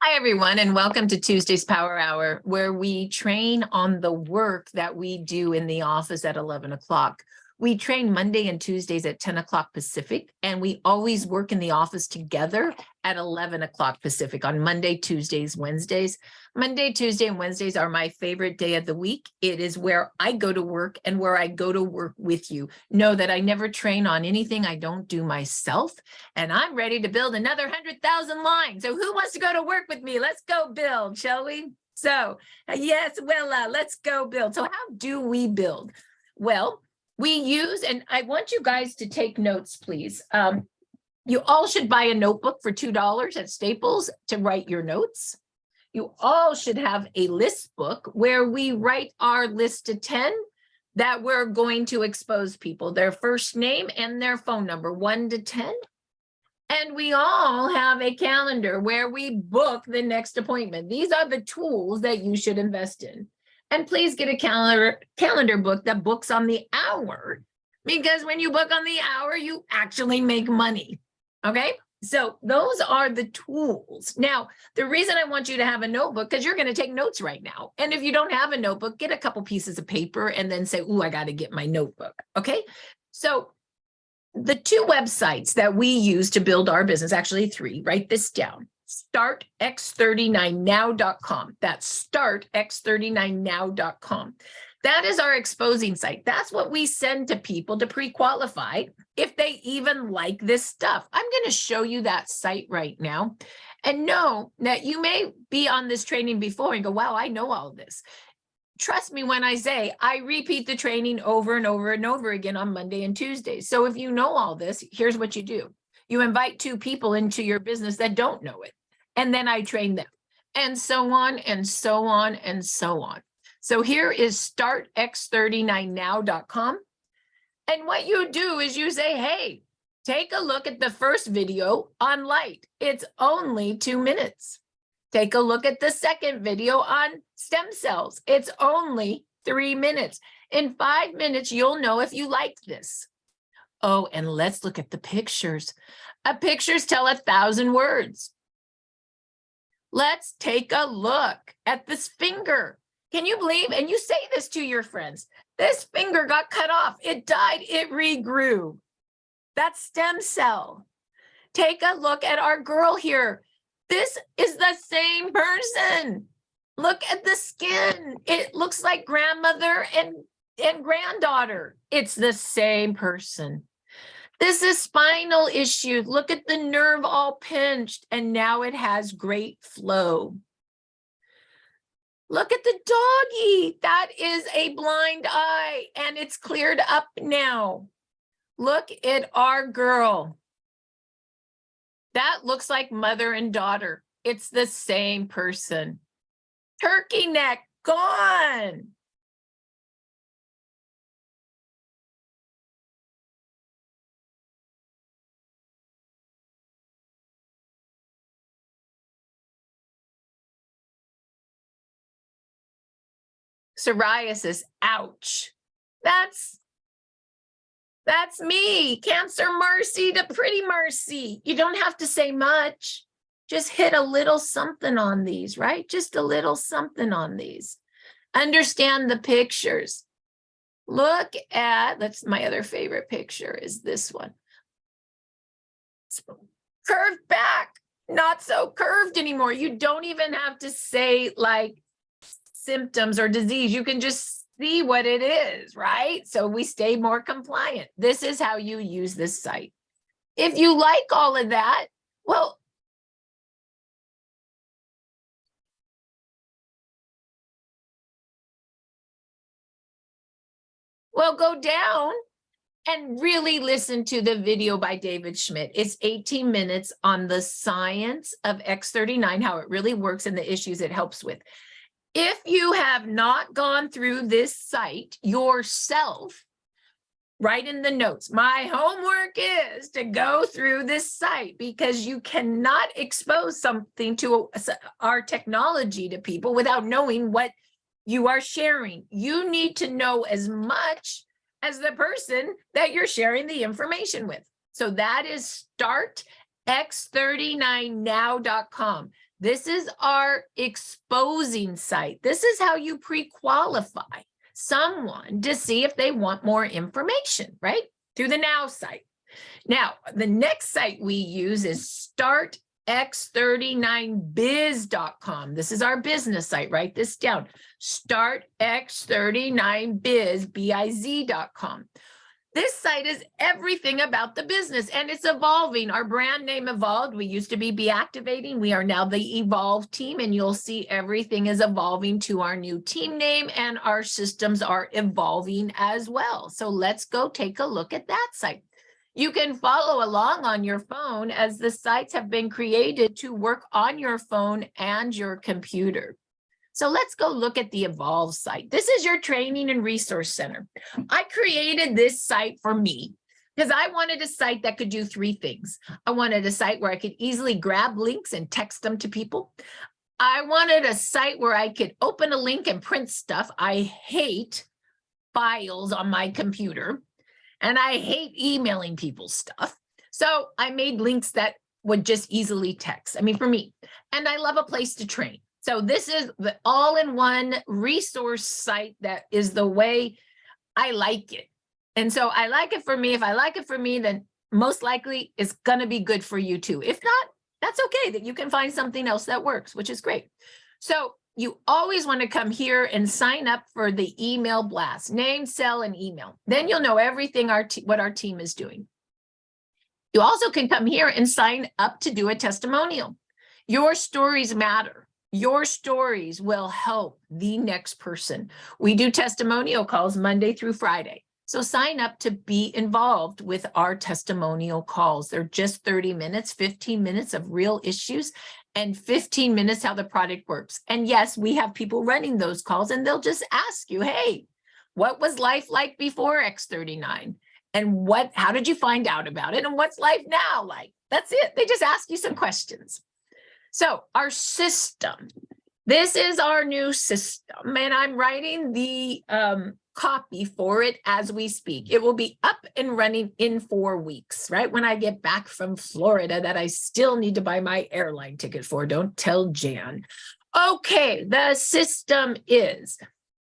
Hi, everyone, and welcome to Tuesday's Power Hour, where we train on the work that we do in the office at 11 o'clock. We train Monday and Tuesdays at 10 o'clock Pacific, and we always work in the office together at 11 o'clock Pacific on Monday, Tuesdays, Wednesdays. Monday, Tuesday, and Wednesdays are my favorite day of the week. It is where I go to work and where I go to work with you. Know that I never train on anything I don't do myself, and I'm ready to build another 100,000 lines. So who wants to go to work with me? Let's go build, shall we? So yes, well, let's go build. So how do we build? Well, we use, and I want you guys to take notes, please. You all should buy a notebook for $2 at Staples to write your notes. You all should have a list book where we write our list of 10 that we're going to expose people, their first name and their phone number, 1 to 10. And we all have a calendar where we book the next appointment. These are the tools that you should invest in. And please get a calendar book that books on the hour, because when you book on the hour, you actually make money. Okay, so those are the tools. Now, the reason I want you to have a notebook, because you're going to take notes right now. And if you don't have a notebook, get a couple pieces of paper and then say, "Ooh, I got to get my notebook." Okay, so the two websites that we use to build our business, actually 3, write this down. StartX39now.com. That's StartX39now.com. That is our exposing site. That's what we send to people to pre-qualify if they even like this stuff. I'm going to show you that site right now. And know that you may be on this training before and go, "Wow, I know all of this." Trust me when I say I repeat the training over and over and over again on Monday and Tuesdays. So if you know all this, here's what you do. You invite 2 people into your business that don't know it. And then I train them, and so on and so on and so on. So here is StartX39now.com. And what you do is you say, "Hey, take a look at the first video on light. It's only 2 minutes. Take a look at the second video on stem cells. It's only 3 minutes. In 5 minutes, you'll know if you like this." Oh, and let's look at the pictures. Pictures tell 1,000 words. Let's take a look at this finger. Can you believe, and you say this to your friends, this finger got cut off. It died, it regrew. That's stem cell. Take a look at our girl here. This is the same person. Look at the skin. It looks like grandmother and granddaughter. It's the same person. This is spinal issue. Look at the nerve all pinched, and now it has great flow. Look at the doggy. That is a blind eye, and it's cleared up now. Look at our girl. That looks like mother and daughter. It's the same person. Turkey neck, gone. Psoriasis, ouch. That's me, Cancer Marci to Pretty Marci. You don't have to say much. Just hit a little something on these, right? Just a little something on these. Understand the pictures. Look at, that's my other favorite picture is this one. Curved back, not so curved anymore. You don't even have to say like symptoms or disease. You can just see what it is, right? So we stay more compliant. This is how you use this site. If you like all of that, well, go down and really listen to the video by David Schmidt. It's 18 minutes on the science of X39, how it really works and the issues it helps with. If you have not gone through this site yourself, write in the notes, my homework is to go through this site, because you cannot expose something to our technology to people without knowing what you are sharing. You need to know as much as the person that you're sharing the information with. So that is StartX39now.com. This is our exposing site. This is how you pre-qualify someone to see if they want more information, right? Through the Now site. Now, the next site we use is startx39biz.com. This is our business site. Write this down. Startx39biz, biz.com. This site is everything about the business, and it's evolving. Our brand name evolved. We used to be Activating. We are now the Evolve team, and you'll see everything is evolving to our new team name, and our systems are evolving as well. So let's go take a look at that site. You can follow along on your phone as the sites have been created to work on your phone and your computer. So let's go look at the Evolve site. This is your training and resource center. I created this site for me because I wanted a site that could do three things. I wanted a site where I could easily grab links and text them to people. I wanted a site where I could open a link and print stuff. I hate files on my computer, and I hate emailing people stuff. So I made links that would just easily text. I mean, for me, and I love a place to train. So this is the all-in-one resource site that is the way I like it. And so I like it for me. If I like it for me, then most likely it's going to be good for you too. If not, that's okay, that you can find something else that works, which is great. So you always want to come here and sign up for the email blast, name, cell, and email. Then you'll know everything what our team is doing. You also can come here and sign up to do a testimonial. Your stories matter. Your stories will help the next person. We do testimonial calls Monday through Friday. So sign up to be involved with our testimonial calls. They're just 30 minutes, 15 minutes of real issues, and 15 minutes how the product works. And yes, we have people running those calls, and they'll just ask you, hey, what was life like before X39? And how did you find out about it? And what's life now like? That's it. They just ask you some questions. So our system, this is our new system, and I'm writing the copy for it as we speak. It will be up and running in 4 weeks, right? When I get back from Florida, that I still need to buy my airline ticket for. Don't tell Jan. Okay, the system is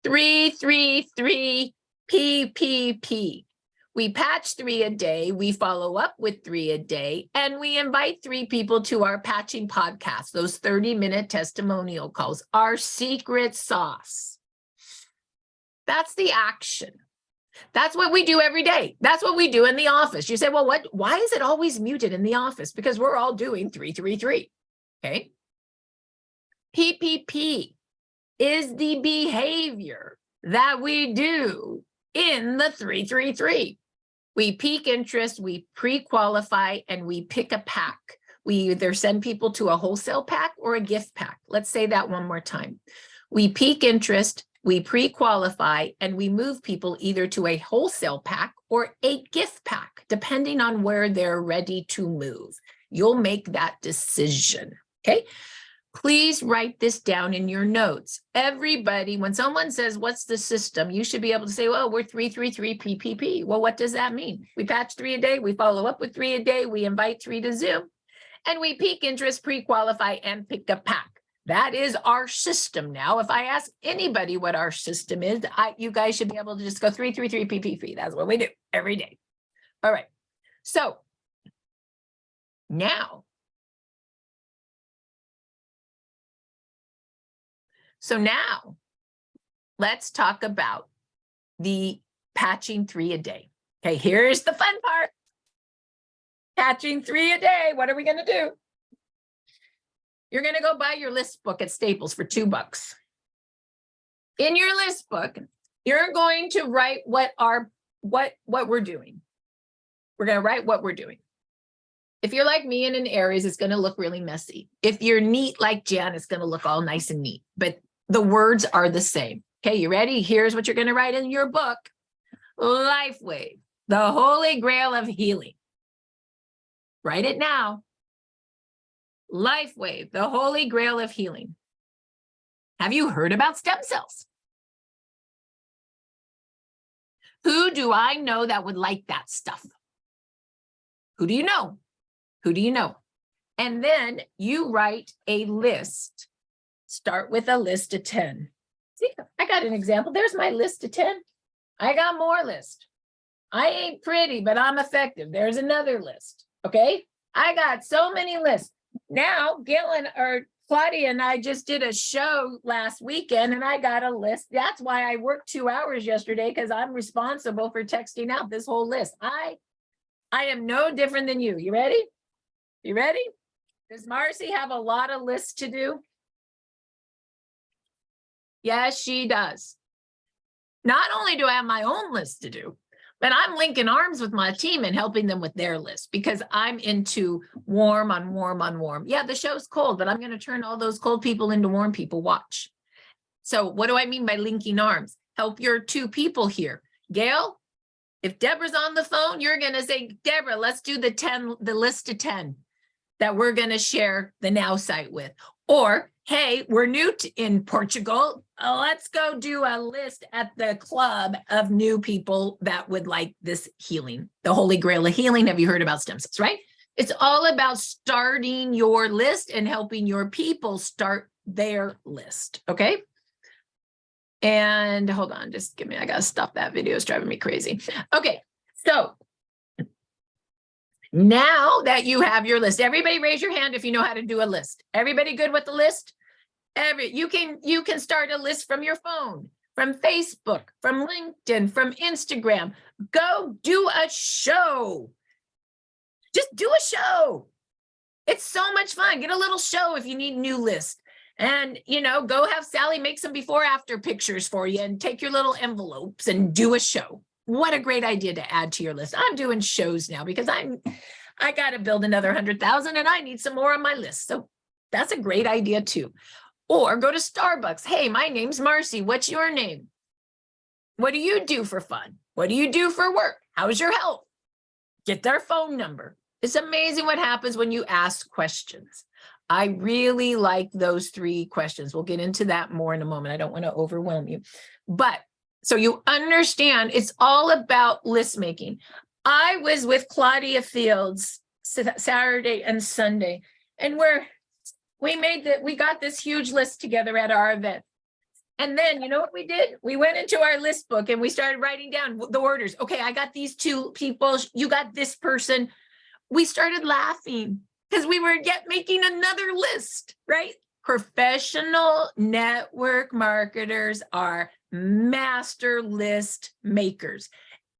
333 PPP. We patch 3 a day, we follow up with 3 a day, and we invite 3 people to our patching podcast, those 30-minute testimonial calls, our secret sauce. That's the action. That's what we do every day. That's what we do in the office. You say, well, why is it always muted in the office? Because we're all doing 333, okay? PPP is the behavior that we do in the 333. We peak interest, we pre-qualify, and we pick a pack. We either send people to a wholesale pack or a gift pack. Let's say that one more time. We peak interest, we pre-qualify, and we move people either to a wholesale pack or a gift pack, depending on where they're ready to move. You'll make that decision, okay? Please write this down in your notes. Everybody, when someone says, what's the system? You should be able to say, well, we're 333 PPP. Well, what does that mean? We patch 3 a day, we follow up with 3 a day, we invite 3 to Zoom, and we peak interest, pre-qualify, and pick a pack. That is our system now. If I ask anybody what our system is, you guys should be able to just go 333 PPP. That's what we do every day. All right. So now, let's talk about the patching 3 a day. Okay, here's the fun part. Patching 3 a day. What are we going to do? You're going to go buy your list book at Staples for $2. In your list book, you're going to write what we're doing. We're going to write what we're doing. If you're like me and in Aries, it's going to look really messy. If you're neat like Jan, it's going to look all nice and neat. But the words are the same. Okay, you ready? Here's what you're going to write in your book. Lifewave, the holy grail of healing. Write it now. Lifewave, the holy grail of healing. Have you heard about stem cells? Who do I know that would like that stuff? Who do you know? Who do you know? And then you write a list. Start with a list of 10. See, I got an example. There's my list of 10. I got more list. I ain't pretty, but I'm effective. There's another list. Okay. I got so many lists. Now, Claudia and I just did a show last weekend and I got a list. That's why I worked 2 hours yesterday, because I'm responsible for texting out this whole list. I am no different than you. You ready? You ready? Does Marci have a lot of lists to do? Yes, she does. Not only do I have my own list to do, but I'm linking arms with my team and helping them with their list, because I'm into warm on warm on warm. Yeah, the show's cold, but I'm going to turn all those cold people into warm people. Watch. So what do I mean by linking arms? Help your 2 people here. Gail, if Deborah's on the phone, you're going to say, Deborah, let's do the list of 10 that we're going to share the Now site with. Or, hey, we're new in Portugal. Let's go do a list at the club of new people that would like this healing, the Holy Grail of healing. Have you heard about stem cells, right? It's all about starting your list and helping your people start their list, okay? And hold on, just give me, I got to stop that video. It's driving me crazy. Okay, so now that you have your list, everybody raise your hand if you know how to do a list. Everybody good with the list? You can start a list from your phone, from Facebook, from LinkedIn, from Instagram. Go do a show. Just do a show. It's so much fun. Get a little show if you need a new list. And, go have Sally make some before after pictures for you and take your little envelopes and do a show. What a great idea to add to your list. I'm doing shows now because I got to build another 100,000 and I need some more on my list. So that's a great idea too. Or go to Starbucks. Hey, my name's Marci. What's your name? What do you do for fun? What do you do for work? How's your health? Get their phone number. It's amazing what happens when you ask questions. I really like those 3 questions. We'll get into that more in a moment. I don't want to overwhelm you. But so you understand, it's all about list making. I was with Claudia Fields Saturday and Sunday, and we got this huge list together at our event. And then, you know what we did? We went into our list book and we started writing down the orders. Okay, I got these 2 people. You got this person. We started laughing because we were making another list, right? Professional network marketers are master list makers.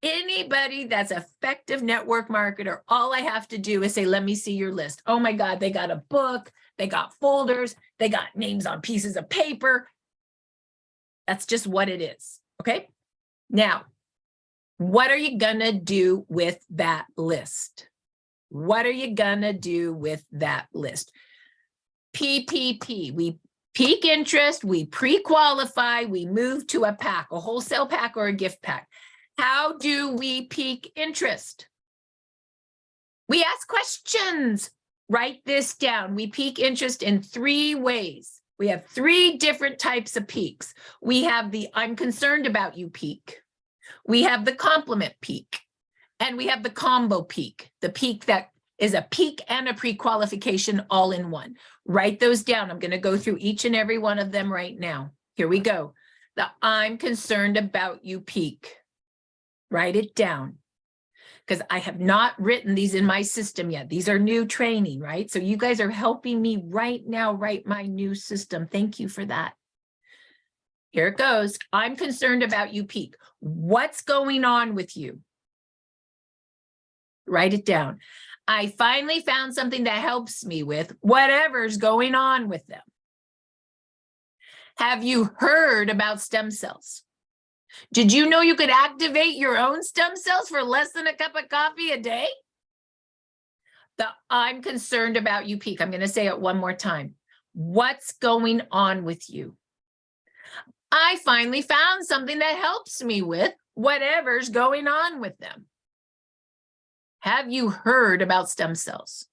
Anybody that's effective network marketer, all I have to do is say, let me see your list. Oh my God, they got a book, they got folders, they got names on pieces of paper. That's just what it is, okay? Now, what are you gonna do with that list? What are you gonna do with that list? PPP, we peak interest, we pre-qualify, we move to a pack, a wholesale pack or a gift pack. How do we peak interest? We ask questions. Write this down. We peak interest in 3 ways. We have 3 different types of peaks. We have the I'm concerned about you peak. We have the compliment peak. And we have the combo peak, the peak that is a peak and a pre-qualification all in one. Write those down. I'm going to go through each and every one of them right now. Here we go. The I'm concerned about you peak. Write it down, because I have not written these in my system yet. These are new training, right? So you guys are helping me right now write my new system. Thank you for that. Here it goes. I'm concerned about you peak. What's going on with you? Write it down. I finally found something that helps me with whatever's going on with them. Have you heard about stem cells? Did you know you could activate your own stem cells for less than a cup of coffee a day? The I'm concerned about you peak. I'm going to say it one more time. What's going on with you? I finally found something that helps me with whatever's going on with them. Have you heard about stem cells?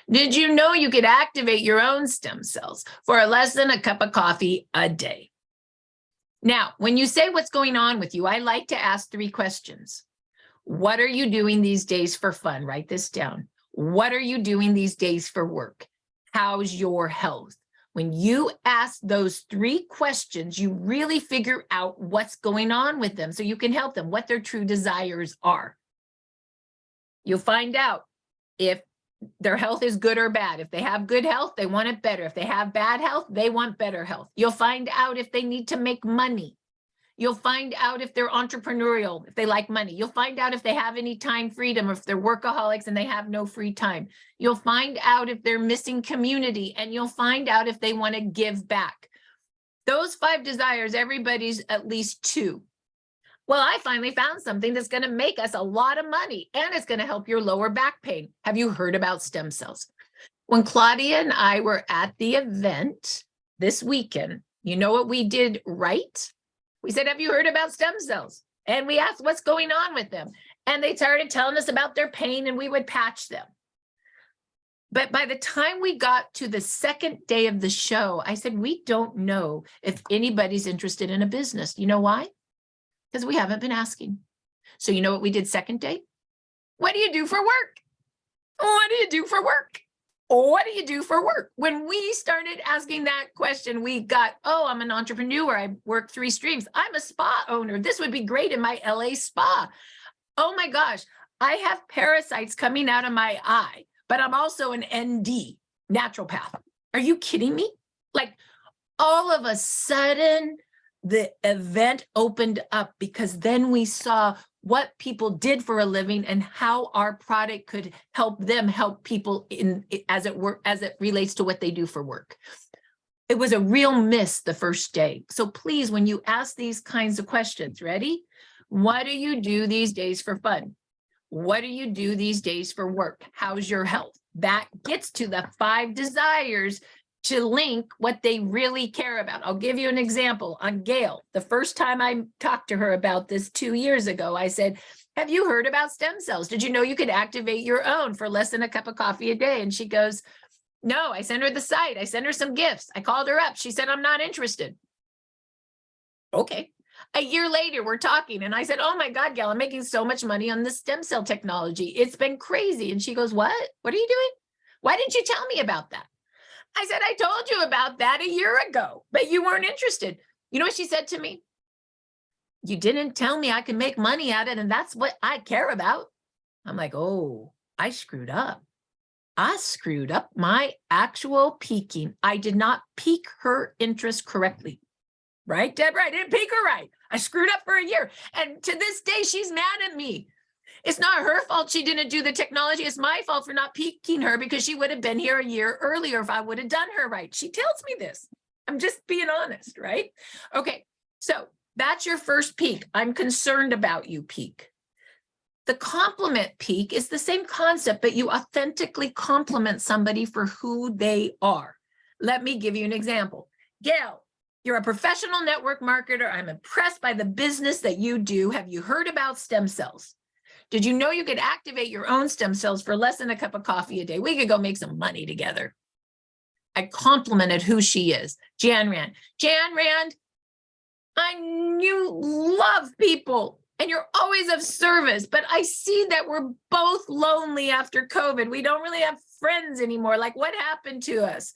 Did you know you could activate your own stem cells for less than a cup of coffee a day? Now, when you say what's going on with you, I like to ask 3 questions. What are you doing these days for fun? Write this down. What are you doing these days for work? How's your health? When you ask those 3 questions, you really figure out what's going on with them so you can help them, what their true desires are. You'll find out if their health is good or bad. If they have good health, they want it better. If they have bad health, they want better health. You'll find out if they need to make money. You'll find out if they're entrepreneurial, if they like money. You'll find out if they have any time freedom, or if they're workaholics and they have no free time. You'll find out if they're missing community, and you'll find out if they want to give back. Those 5 desires, everybody's at least 2. Well, I finally found something that's going to make us a lot of money, and it's going to help your lower back pain. Have you heard about stem cells? When Claudia and I were at the event this weekend, you know what we did right? We said, have you heard about stem cells? And we asked, what's going on with them? And they started telling us about their pain, and we would patch them. But by the time we got to the second day of the show, I said, we don't know if anybody's interested in a business. You know why? Because we haven't been asking. So you know what we did second day? What do you do for work? What do you do for work? What do you do for work? When we started asking that question, we got, oh, I'm an entrepreneur. I work 3 streams. I'm a spa owner. This would be great in my LA spa. Oh my gosh, I have parasites coming out of my eye, but I'm also an ND, naturopath. Are you kidding me? Like, all of a sudden, the event opened up, because then we saw what people did for a living and how our product could help them help people as it relates to what they do for work. It was a real miss the first day. So please, when you ask these kinds of questions, ready? What do you do these days for fun? What do you do these days for work? How's your health? That gets to the 5 desires to link what they really care about. I'll give you an example on Gail. The first time I talked to her about this 2 years ago, I said, have you heard about stem cells? Did you know you could activate your own for less than a cup of coffee a day? And she goes, no. I sent her the site. I sent her some gifts. I called her up. She said, I'm not interested. Okay. A year later, we're talking, and I said, oh my God, Gail, I'm making so much money on this stem cell technology. It's been crazy. And she goes, what? What are you doing? Why didn't you tell me about that? I said, I told you about that a year ago, but you weren't interested. You know what she said to me? You didn't tell me I could make money at it, and that's what I care about. I'm like, oh, I screwed up. I screwed up my actual peaking. I did not pique her interest correctly. Right, Deborah? I didn't pique her right. I screwed up for a year. And to this day, she's mad at me. It's not her fault she didn't do the technology. It's my fault for not piquing her, because she would have been here a year earlier if I would have done her right. She tells me this. I'm just being honest, right? Okay, so that's your first peak. I'm concerned about you peak. The compliment peak is the same concept, but you authentically compliment somebody for who they are. Let me give you an example. Gail, you're a professional network marketer. I'm impressed by the business that you do. Have you heard about stem cells? Did you know you could activate your own stem cells for less than a cup of coffee a day? We could go make some money together. I complimented who she is. Jan Rand. Jan Rand, you love people and you're always of service, but I see that we're both lonely after COVID. We don't really have friends anymore. Like, what happened to us?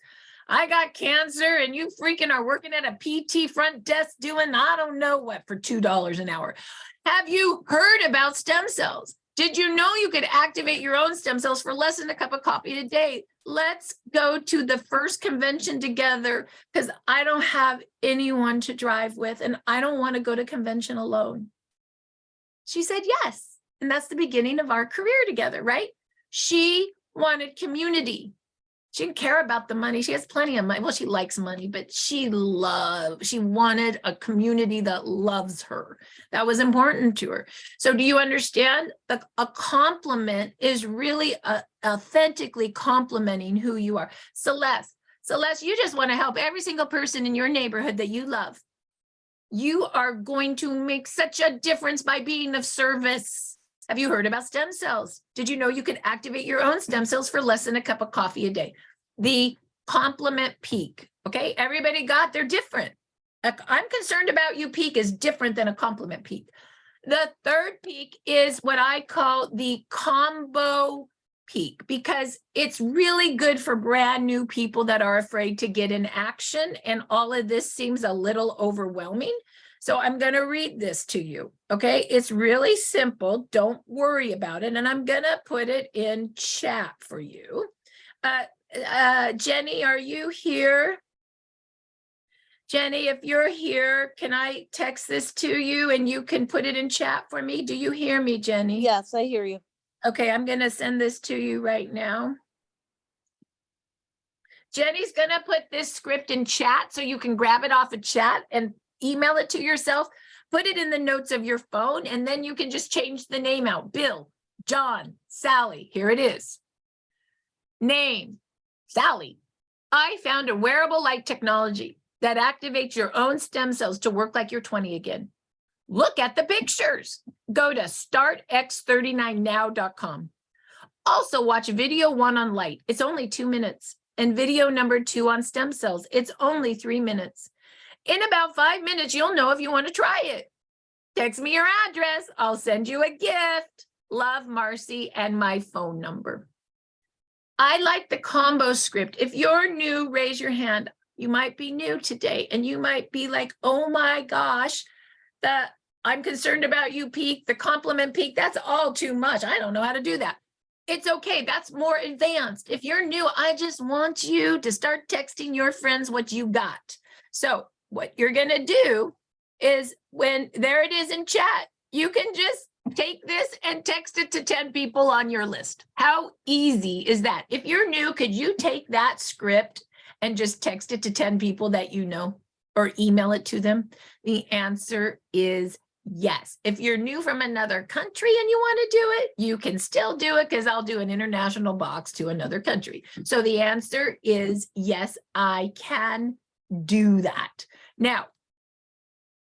I got cancer and you freaking are working at a PT front desk doing I don't know what for $2 an hour. Have you heard about stem cells? Did you know you could activate your own stem cells for less than a cup of coffee a day? Let's go to the first convention together, because I don't have anyone to drive with and I don't want to go to convention alone. She said yes. And that's the beginning of our career together, right? She wanted community. She didn't care about the money. She has plenty of money. Well, she likes money, but she wanted a community that loves her. That was important to her. So do you understand that a compliment is really authentically complimenting who you are? Celeste, you just want to help every single person in your neighborhood that you love. You are going to make such a difference by being of service. Have you heard about stem cells? Did you know you could activate your own stem cells for less than a cup of coffee a day? The compliment peak, okay? Everybody they're different. I'm concerned about you peak is different than a compliment peak. The third peak is what I call the combo peek because it's really good for brand new people that are afraid to get in action. And all of this seems a little overwhelming. So I'm going to read this to you. Okay. It's really simple. Don't worry about it. And I'm going to put it in chat for you. Jenny, are you here? Jenny, if you're here, can I text this to you and you can put it in chat for me? Do you hear me, Jenny? Yes, I hear you. Okay, I'm going to send this to you right now. Jenny's going to put this script in chat so you can grab it off of chat and email it to yourself. Put it in the notes of your phone, and then you can just change the name out. Bill, John, Sally. Here it is. Name, Sally. I found a wearable light technology that activates your own stem cells to work like you're 20 again. Look at the pictures. Go to startx39now.com. Also watch video 1 on light. It's only 2 minutes. And video number 2 on stem cells. It's only 3 minutes. In about 5 minutes, you'll know if you want to try it. Text me your address. I'll send you a gift. Love, Marci, and my phone number. I like the combo script. If you're new, raise your hand. You might be new today and you might be like, oh my gosh, I'm concerned about you peak, the compliment peak, that's all too much. I don't know how to do that. It's okay, that's more advanced. If you're new, I just want you to start texting your friends what you got. So what you're gonna do is when there it is in chat, you can just take this and text it to 10 people on your list. How easy is that? If you're new, could you take that script and just text it to 10 people that you know or email it to them? The answer is yes. If you're new from another country and you want to do it, you can still do it because I'll do an international box to another country. So the answer is yes, I can do that. Now,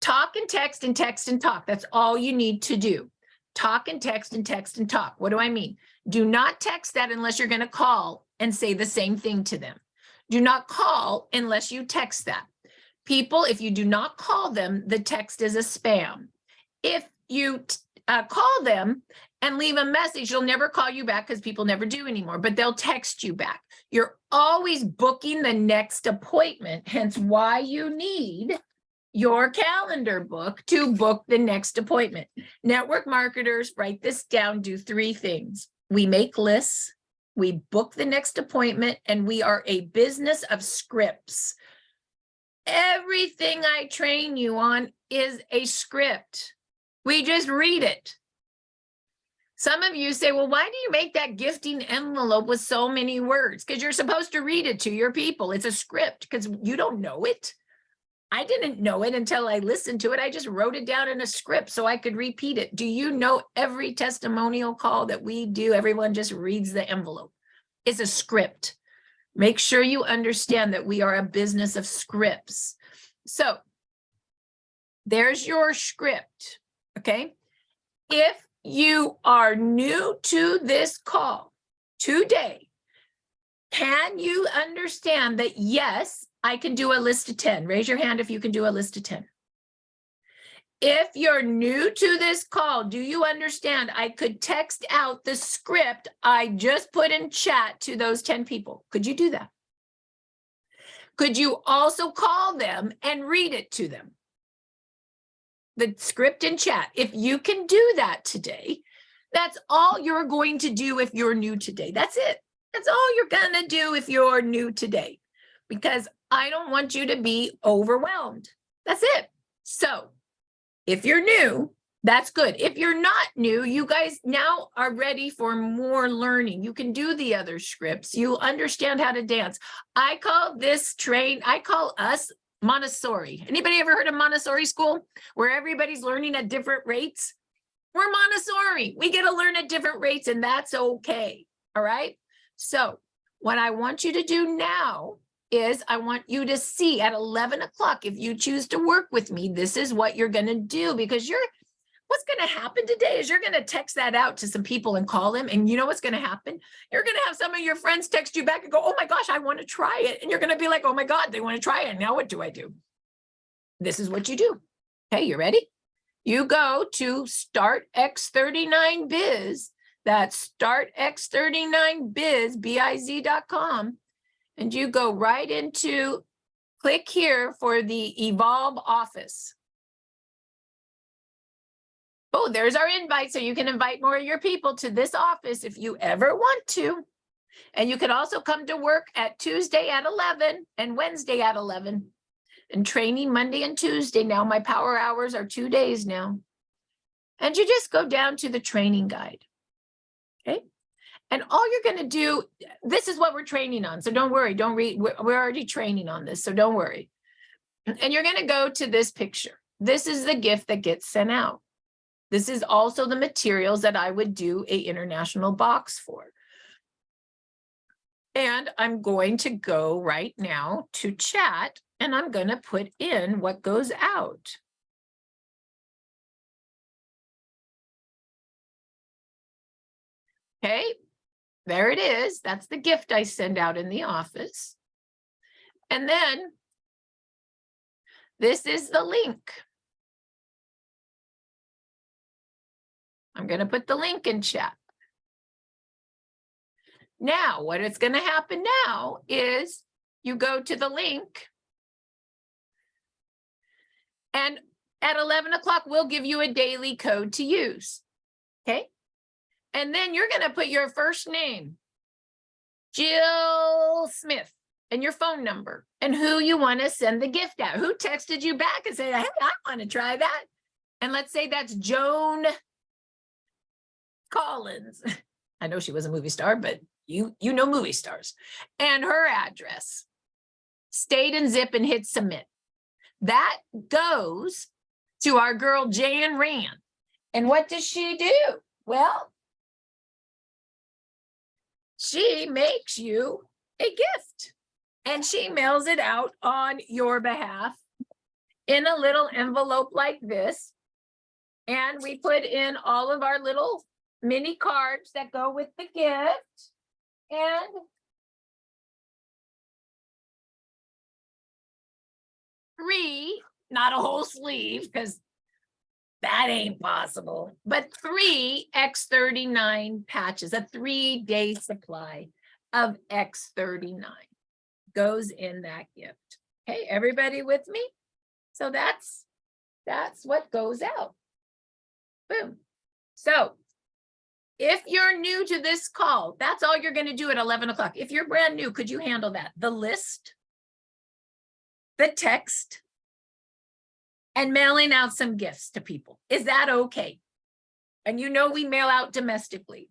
talk and text and text and talk. That's all you need to do. Talk and text and text and talk. What do I mean? Do not text that unless you're going to call and say the same thing to them. Do not call unless you text that. People, if you do not call them, the text is a spam. If you call them and leave a message, they'll never call you back because people never do anymore, but they'll text you back. You're always booking the next appointment, hence why you need your calendar book to book the next appointment. Network marketers, write this down, do 3 things. We make lists, we book the next appointment, and we are a business of scripts. Everything I train you on is a script. We just read it. Some of you say, well, why do you make that gifting envelope with so many words? Because you're supposed to read it to your people. It's a script because you don't know it. I didn't know it until I listened to it. I just wrote it down in a script so I could repeat it. Do you know every testimonial call that we do, everyone just reads the envelope? It's a script. Make sure you understand that we are a business of scripts. So there's your script, okay? If you are new to this call today, can you understand that, yes, I can do a list of 10. Raise your hand if you can do a list of 10. If you're new to this call, do you understand I could text out the script I just put in chat to those 10 people? Could you do that? Could you also call them and read it to them? The script in chat. If you can do that today, that's all you're going to do if you're new today. That's it. That's all you're going to do if you're new today, because I don't want you to be overwhelmed. That's it. So if you're new, that's good. If you're not new, you guys now are ready for more learning. You can do the other scripts. You understand how to dance. I call us Montessori. Anybody ever heard of Montessori school where everybody's learning at different rates? We're Montessori. We get to learn at different rates, and that's okay. All right. So what I want you to do now is I want you to see at 11 o'clock, if you choose to work with me, this is what you're going to do, because what's going to happen today is you're going to text that out to some people and call them. And you know what's going to happen? You're going to have some of your friends text you back and go, oh my gosh, I want to try it. And you're going to be like, oh my God, they want to try it. Now what do I do? This is what you do. Okay, you ready? You go to Start X39 Biz. That's startx39biz, biz.com. And you go right into, click here for the Evolve office. Oh, there's our invite. So you can invite more of your people to this office if you ever want to. And you can also come to work at Tuesday at 11 and Wednesday at 11. And training Monday and Tuesday. Now my power hours are 2 days now. And you just go down to the training guide. Okay. And all you're going to do, this is what we're training on. So don't worry, don't read. We're already training on this. So don't worry. And you're going to go to this picture. This is the gift that gets sent out. This is also the materials that I would do an international box for. And I'm going to go right now to chat and I'm going to put in what goes out. Okay, there it is. That's the gift I send out in the office. And then this is the link. I'm going to put the link in chat. Now, what is going to happen now is you go to the link and at 11 o'clock, we'll give you a daily code to use. Okay. And then you're going to put your first name, Jill Smith, and your phone number and who you want to send the gift out. Who texted you back and said, hey, I want to try that. And let's say that's Joan Collins. I know she was a movie star, but you know movie stars. And her address. State and zip and hit submit. That goes to our girl Jan Rand. And what does she do? Well, she makes you a gift and she mails it out on your behalf in a little envelope like this. And we put in all of our little mini cards that go with the gift. And three, not a whole sleeve, because that ain't possible, but 3 X39 patches, a 3-day supply of X39 goes in that gift. Okay, everybody with me? So that's what goes out. Boom. So if you're new to this call, that's all you're going to do at 11 o'clock. If you're brand new, could you handle that? The list, the text, and mailing out some gifts to people. Is that okay? And you know we mail out domestically.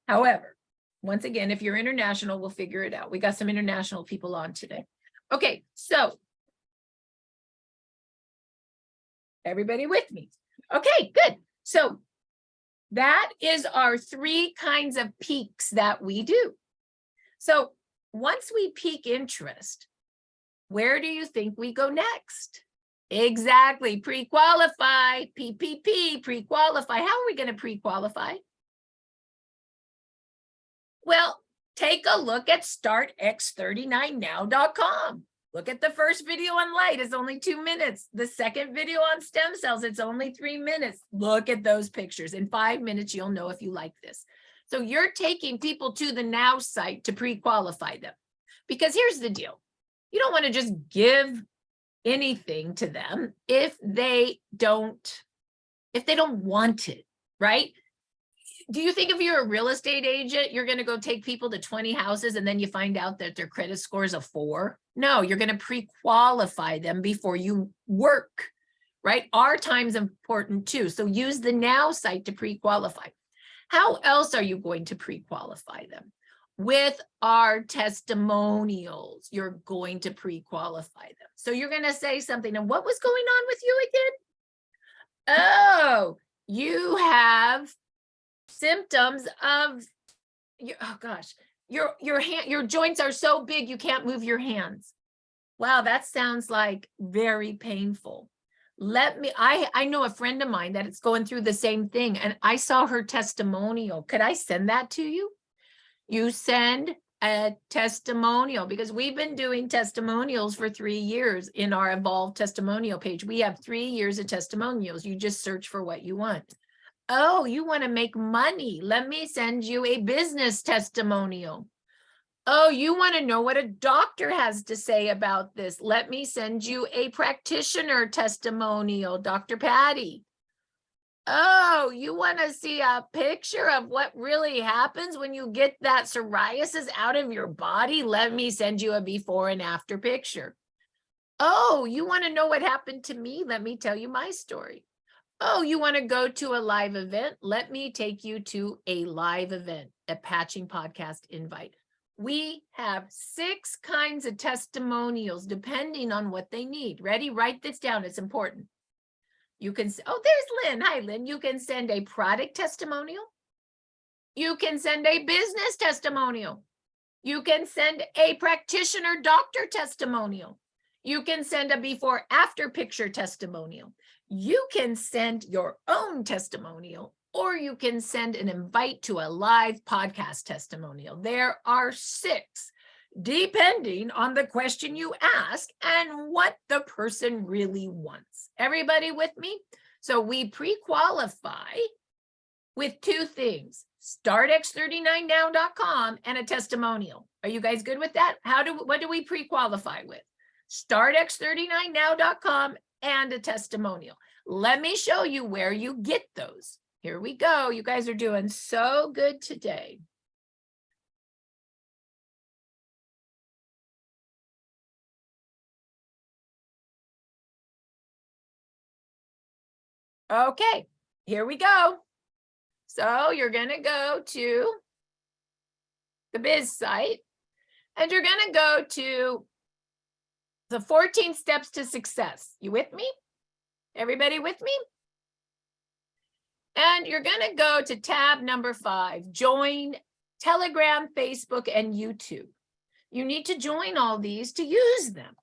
However, once again, if you're international, we'll figure it out. We got some international people on today. Okay, so everybody with me? Okay, good. So that is our 3 kinds of peaks that we do. So once we pique interest, where do you think we go next? Exactly, pre-qualify, PPP, pre-qualify. How are we going to pre-qualify? Well, take a look at startx39now.com. Look at the first video on light, it's only 2 minutes. The second video on stem cells, it's only 3 minutes. Look at those pictures. In 5 minutes, you'll know if you like this. So you're taking people to the Now site to pre-qualify them. Because here's the deal. You don't want to just give anything to them if they don't want it, right? Do you think if you're a real estate agent, you're going to go take people to 20 houses and then you find out that their credit score is a 4? No, you're going to pre-qualify them before you work, right? Our time's important too. So use the Now site to pre-qualify. How else are you going to pre-qualify them? With our testimonials, you're going to pre-qualify them. So you're going to say something. And what was going on with you again? Oh, you have symptoms of your joints are so big you can't move your hands. Wow, that sounds like very painful. I know a friend of mine that it's going through the same thing, and I saw her testimonial. Could I send that to you? You send a testimonial, because we've been doing testimonials for 3 years in our Evolve testimonial page. We have 3 years of testimonials. You just search for what you want. Oh, you want to make money? Let me send you a business testimonial. Oh, you want to know what a doctor has to say about this? Let me send you a practitioner testimonial, Dr. Patty. Oh, you want to see a picture of what really happens when you get that psoriasis out of your body? Let me send you a before and after picture. Oh, you want to know what happened to me? Let me tell you my story. Oh, you want to go to a live event? Let me take you to a live event, a Patching Podcast invite. We have 6 kinds of testimonials depending on what they need. Ready? Write this down. It's important. You can, oh, there's Lynn. Hi, Lynn. You can send a product testimonial. You can send a business testimonial. You can send a practitioner doctor testimonial. You can send a before after picture testimonial. You can send your own testimonial, or you can send an invite to a live podcast testimonial. There are 6, depending on the question you ask and what the person really wants. Everybody with me? So we pre-qualify with 2 things, startx39now.com and a testimonial. Are you guys good with that? What do we pre-qualify with? startx39now.com and a testimonial. Let me show you where you get those. Here we go. You guys are doing so good today. Okay, here we go. So you're going to go to the Biz site, and you're going to go to the 14 steps to success. You with me? Everybody with me? And you're going to go to tab number 5, join Telegram, Facebook, and YouTube. You need to join all these to use them.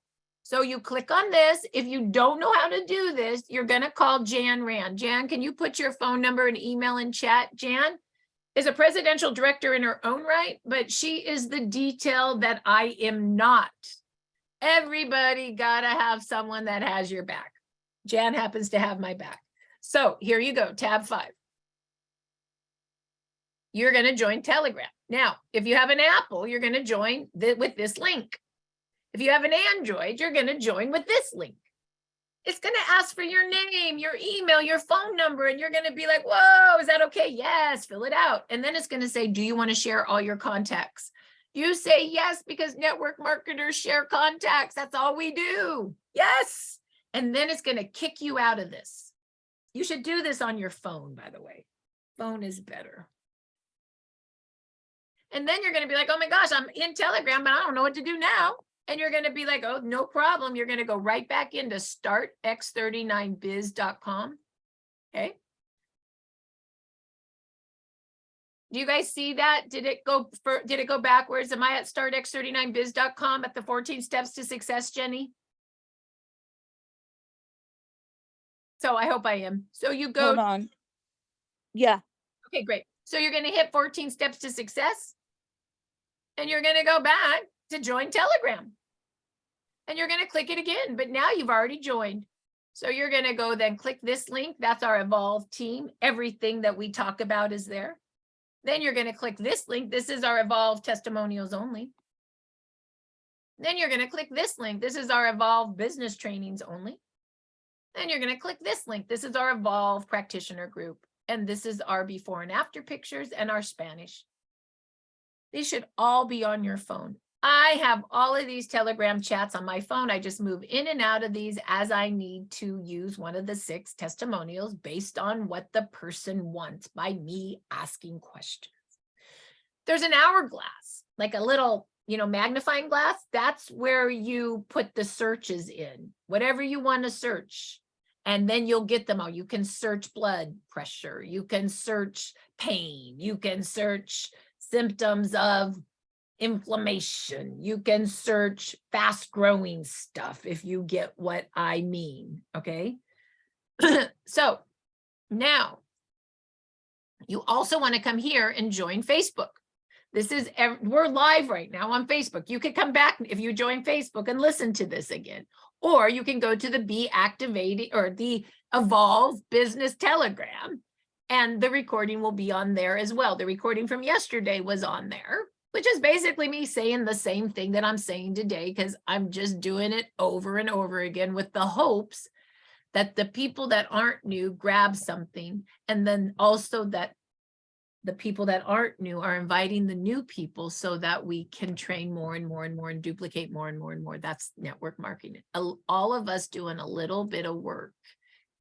So you click on this. If you don't know how to do this, you're going to call Jan Rand. Jan, can you put your phone number and email in chat? Jan is a presidential director in her own right, but she is the detail that I am not. Everybody got to have someone that has your back. Jan happens to have my back. So here you go, tab 5. You're going to join Telegram. Now, if you have an Apple, you're going to join with this link. If you have an Android, you're going to join with this link. It's going to ask for your name, your email, your phone number, and you're going to be like, whoa, is that okay? Yes, fill it out. And then it's going to say, do you want to share all your contacts? You say yes, because network marketers share contacts. That's all we do. Yes. And then it's going to kick you out of this. You should do this on your phone, by the way. Phone is better. And then you're going to be like, oh my gosh, I'm in Telegram, but I don't know what to do now. And you're going to be like, oh, no problem. You're going to go right back into startx39biz.com. Okay. Do you guys see that? Did it go backwards? Am I at startx39biz.com at the 14 steps to success, Jenny? So I hope I am. So you go. Hold on. Yeah. Okay, great. So you're going to hit 14 steps to success. And you're going to go back to join Telegram. And you're going to click it again. But now you've already joined. So you're going to go then click this link. That's our Evolve team. Everything that we talk about is there. Then you're going to click this link. This is our Evolve testimonials only. Then you're going to click this link. This is our Evolve business trainings only. Then you're going to click this link. This is our Evolve practitioner group. And this is our before and after pictures and our Spanish. These should all be on your phone. I have all of these Telegram chats on my phone. I just move in and out of these as I need to use one of the 6 testimonials based on what the person wants by me asking questions. There's an hourglass, like a little, magnifying glass. That's where you put the searches in, whatever you want to search. And then you'll get them all. You can search blood pressure. You can search pain. You can search symptoms of inflammation. You can search fast growing stuff if you get what I mean. Okay. So now you also want to come here and join Facebook. We're live right now on Facebook. You could come back if you join Facebook and listen to this again, or you can go to the Be Activated or the Evolve Business Telegram And the recording will be on there as well. The recording from yesterday was on there, which is basically me saying the same thing that I'm saying today, because I'm just doing it over and over again with the hopes that the people that aren't new grab something, and then also that the people that aren't new are inviting the new people so that we can train more and more and more and duplicate more and more and more. That's network marketing. All of us doing a little bit of work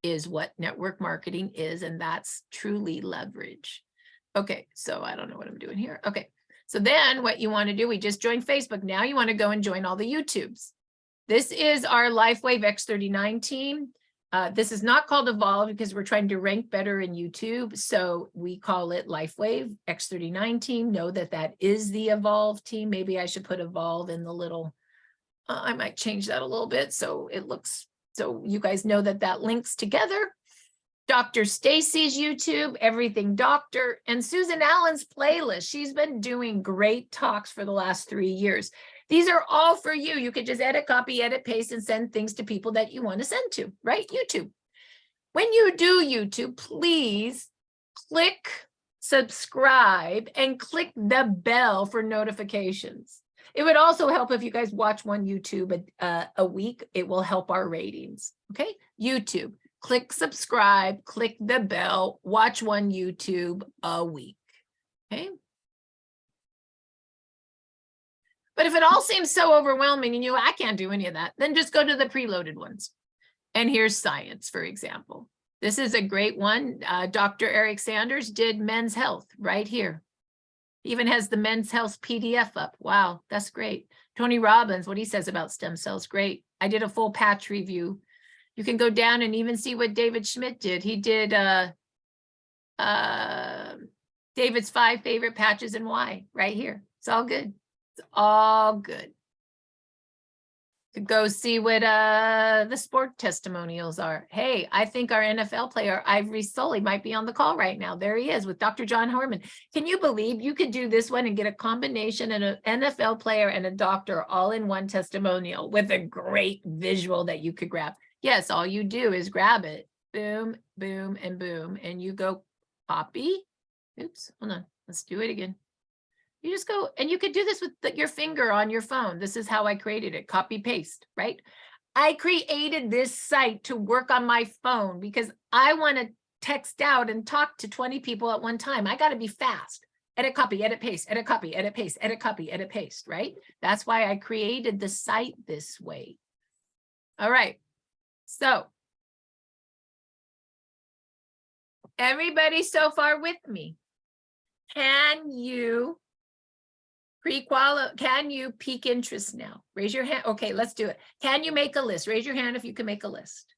is what network marketing is, and that's truly leverage. Okay, so I don't know what I'm doing here. Okay, so then what you want to do, we just joined Facebook. Now you want to go and join all the YouTubes. This is our Lifewave X39 team. This is not called Evolve because we're trying to rank better in YouTube. So we call it Lifewave X39 team. Know that that is the Evolve team. Maybe I should put Evolve in the little, I might change that a little bit so it looks, so you guys know that that links together. Dr. Stacy's YouTube, Everything Doctor, and Susan Allen's playlist. She's been doing great talks for the last 3 years. These are all for you. You could just edit, copy, edit, paste, and send things to people that you want to send to, right? YouTube. When you do YouTube, please click subscribe and click the bell for notifications. It would also help if you guys watch one YouTube a week. It will help our ratings, okay? YouTube, click subscribe, click the bell, watch one YouTube a week, okay? But if it all seems so overwhelming and I can't do any of that, then just go to the preloaded ones. And here's science, for example. This is a great one. Dr. Eric Sanders did men's health right here. He even has the men's health PDF up. Wow, that's great. Tony Robbins, what he says about stem cells, great. I did a full patch review. You can go down and even see what David Schmidt did. He did David's 5 favorite patches and why right here. It's all good. It's all good. To go see what the sport testimonials are. Hey, I think our NFL player, Ivory Sully, might be on the call right now. There he is with Dr. John Horman. Can you believe you could do this one and get a combination and an NFL player and a doctor all in one testimonial with a great visual that you could grab? Yes, all you do is grab it. Boom, boom, and boom. And you go copy. Oops, hold on. Let's do it again. You just go, and you could do this with your finger on your phone. This is how I created it, copy paste, right? I created this site to work on my phone because I want to text out and talk to 20 people at one time. I got to be fast. Edit, copy, edit, paste, edit, copy, edit, paste, edit, copy, edit, paste, right? That's why I created the site this way. All right, so everybody so far with me? Can you can you peak interest now? Raise your hand. Okay, let's do it. Can you make a list? Raise your hand if you can make a list.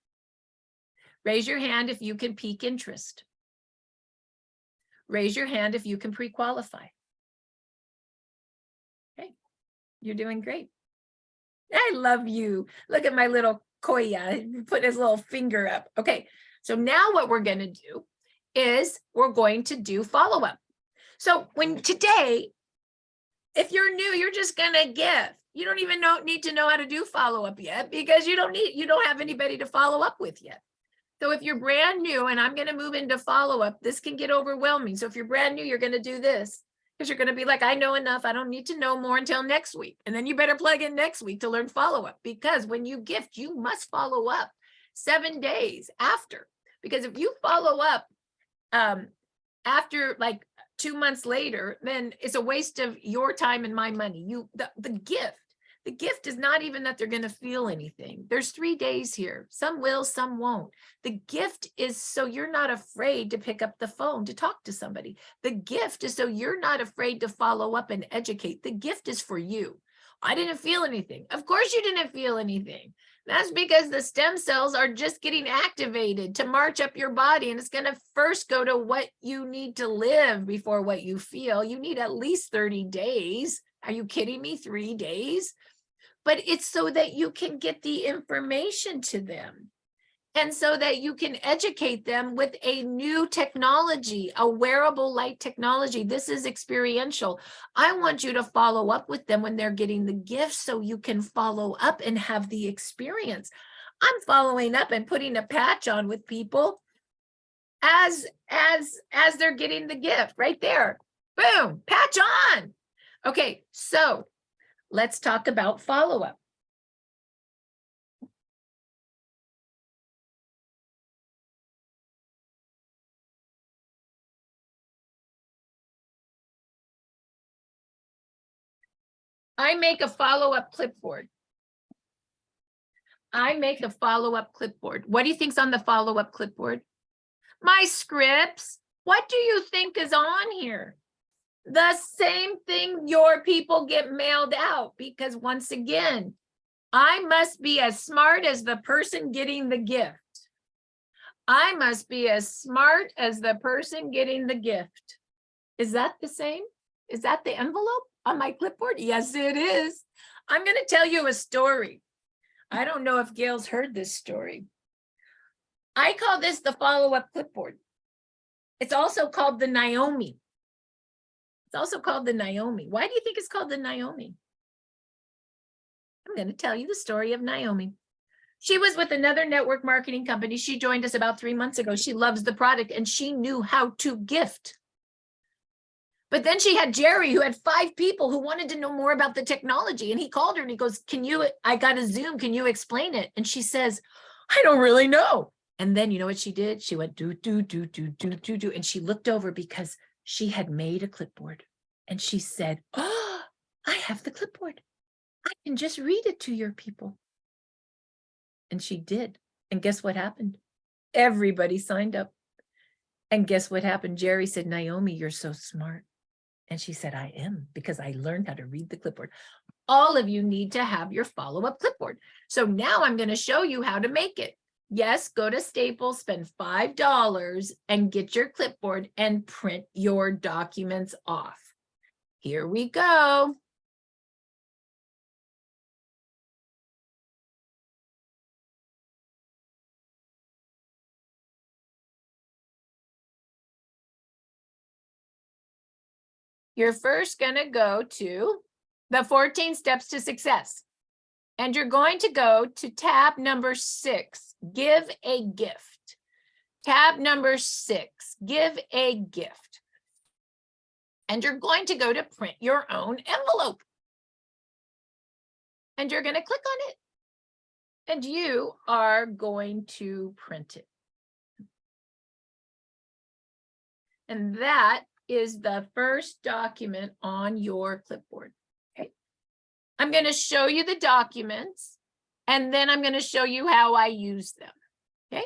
Raise your hand if you can peak interest. Raise your hand if you can pre-qualify. Okay, you're doing great. I love you. Look at my little Koya, put his little finger up. Okay, so now what we're going to do is we're going to do follow-up. So today, if you're new, you're just gonna gift. You don't even need to know how to do follow-up yet because you don't have anybody to follow up with yet. So if you're brand new and I'm gonna move into follow-up, this can get overwhelming. So if you're brand new, you're gonna do this because you're gonna be like, I know enough. I don't need to know more until next week. And then you better plug in next week to learn follow-up because when you gift, you must follow up 7 days after. Because if you follow up after like 2 months later, then it's a waste of your time and my money. The gift is not even that they're going to feel anything. There's 3 days here. Some will, some won't. The gift is so you're not afraid to pick up the phone to talk to somebody. The gift is so you're not afraid to follow up and educate. The gift is for you. I didn't feel anything. Of course you didn't feel anything. That's because the stem cells are just getting activated to march up your body. And it's going to first go to what you need to live before what you feel. You need at least 30 days. Are you kidding me? 3 days? But it's so that you can get the information to them. And so that you can educate them with a new technology, a wearable light technology. This is experiential. I want you to follow up with them when they're getting the gift so you can follow up and have the experience. I'm following up and putting a patch on with people as they're getting the gift right there. Boom, patch on. Okay, so let's talk about follow-up. I make a follow-up clipboard. What do you think's on the follow-up clipboard? My scripts. What do you think is on here? The same thing your people get mailed out, because once again, I must be as smart as the person getting the gift. I must be as smart as the person getting the gift. Is that the same? Is that the envelope on my clipboard? Yes, it is. I'm going to tell you a story. I don't know if Gail's heard this story. I call this the follow-up clipboard. It's also called the Naomi. Why do you think it's called the Naomi? I'm going to tell you the story of Naomi. She was with another network marketing company. She joined us about 3 months ago. She loves the product and she knew how to gift. But then she had Jerry, who had 5 people who wanted to know more about the technology. And he called her and he goes, I got a Zoom. Can you explain it? And she says, I don't really know. And then you know what she did? She went do. And she looked over because she had made a clipboard. And she said, oh, I have the clipboard. I can just read it to your people. And she did. And guess what happened? Everybody signed up. And guess what happened? Jerry said, Naomi, you're so smart. And she said, I am, because I learned how to read the clipboard. All of you need to have your follow-up clipboard. So now I'm going to show you how to make it. Yes, go to Staples, spend $5 and get your clipboard and print your documents off. Here we go. You're first going to go to the 14 steps to success. And you're going to go to tab number 6, give a gift. Tab number 6, give a gift. And you're going to go to print your own envelope. And you're going to click on it. And you are going to print it. And that is the first document on your clipboard. Okay. I'm going to show you the documents, and then I'm going to show you how I use them. Okay.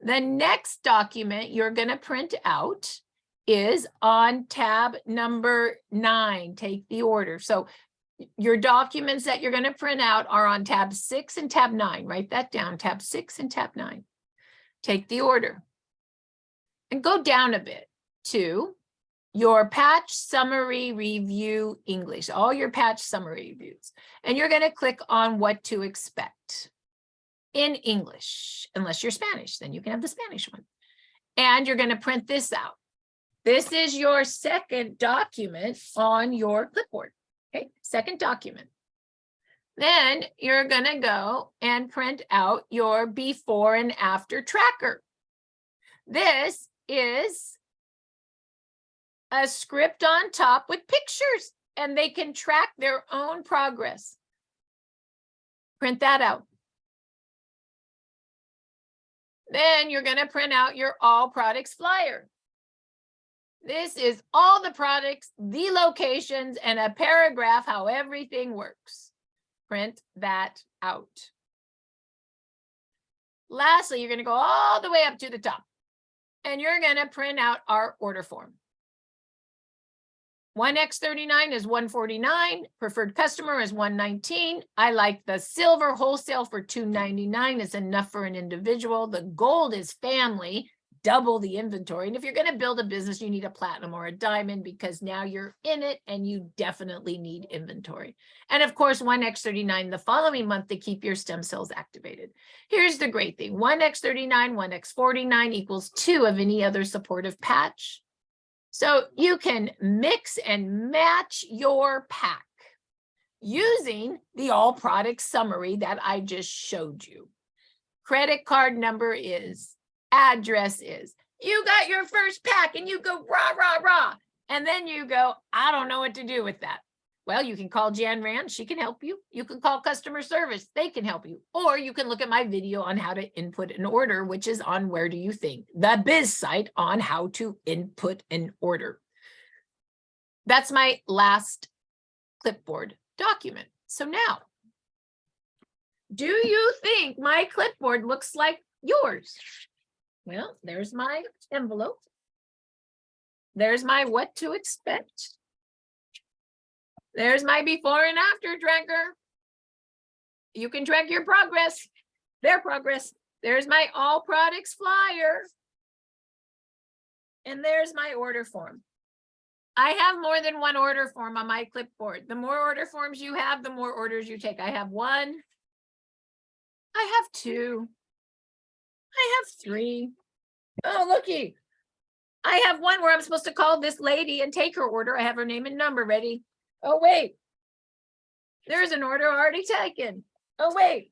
The next document you're going to print out is on tab number 9. Take the order. So your documents that you're going to print out are on tab 6 and tab 9. Write that down, tab 6 and tab 9. Take the order and go down a bit to your patch summary review English, all your patch summary reviews. And you're going to click on what to expect in English, unless you're Spanish, then you can have the Spanish one. And you're going to print this out. This is your second document on your clipboard. Okay, second document. Then you're going to go and print out your before and after tracker. This is a script on top with pictures, and they can track their own progress. Print that out. Then you're going to print out your all products flyer. This is all the products, the locations, and a paragraph how everything works. Print that out. Lastly, you're going to go all the way up to the top, and you're going to print out our order form. One X39 is $149. Preferred customer is $119. I like the silver wholesale for $299. It's enough for an individual. The gold is family, double the inventory. And if you're going to build a business, you need a platinum or a diamond, because now you're in it and you definitely need inventory. And of course, one X39 the following month to keep your stem cells activated. Here's the great thing. One X39, one X49 equals 2 of any other supportive patch. So you can mix and match your pack using the all product summary that I just showed you. Credit card number is, address is, You got your first pack and you go rah, rah, rah. And then you go, I don't know what to do with that. Well, you can call Jan Rand. She can help you. You can call customer service. They can help you. Or you can look at my video on how to input an order, which is on Where Do You Think? The Biz site on how to input an order. That's my last clipboard document. So now, do you think my clipboard looks like yours? Well, there's my envelope. There's my what to expect. There's my before and after tracker. You can track your progress, their progress. There's my all products flyer. And there's my order form. I have more than one order form on my clipboard. The more order forms you have, the more orders you take. I have one. I have two. I have three. Oh, looky. I have one where I'm supposed to call this lady and take her order. I have her name and number ready. Oh, wait. There's an order already taken. Oh, wait.